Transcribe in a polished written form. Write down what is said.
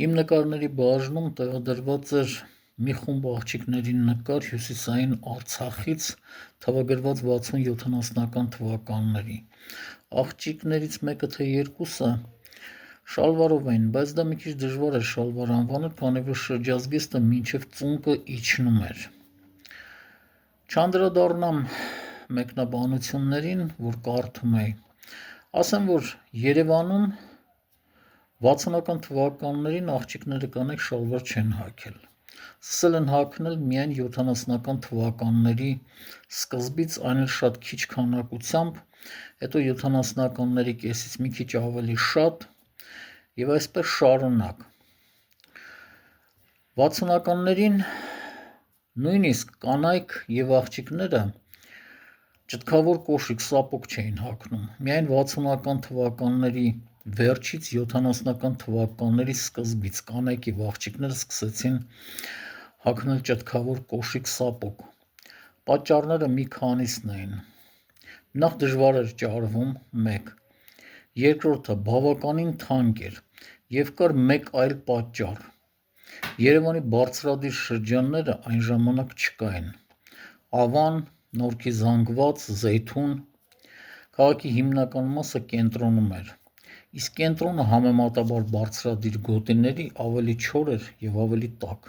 Իմ նկարների բաժնում տեղադրված էր մի խումբ աղջիկների նկար հյուսիսային Արցախից թվագրված 60-70-ական թվականների։ Աղջիկներից մեկը թե երկուսը շալվարով էին, բայց դա մի քիչ դժվար էր շալվար անվանել, քանի որ շրջազգեստը մինչև ծունկը իջնում էր։ Չանդրադառնամ մեկնաբանություններին, որ կարդում էի։ Ասեմ, որ Երևանում 60-ական թվականներին աղջիկները կանայք շալվար չեն հագել։ Սկսել են հագնել միայն 70-ական թվականների սկզբից, այն էլ շատ քիչ քանակությամբ, հետո 70-ականների կեսից մի քիչ ավելի շատ եւ այսպես շարունակ։ 60-ականներին նույնիսկ կանայք եւ աղջիկները ճտկավոր կոշիկ սապոգ չէին հագնում։ Միայն 60-ական թվականների վերջից 70-ական թվականների սկզբից կանայք եւ աղջիկները սկսեցին հագնել ճտկավոր կոշիկ սապոգ։ Պատճառները մի քանիսն էին։ Նախ դժվար էր ճարվում 1, երկրորդը բավականին թանկ էր եւ կար մեկ այլ պատճառ։ Երևանի բարձրադիր շրջանները այն ժամանակ չկային։ Ավան, Նորքի զանգված, Զեյթուն, քաղաքի հիմնական մասը կենտրոնում էր, իսկ կենտրոնը համեմատաբար բարձրադիր գոտիների ավելի չոր էր եւ ավելի տաք։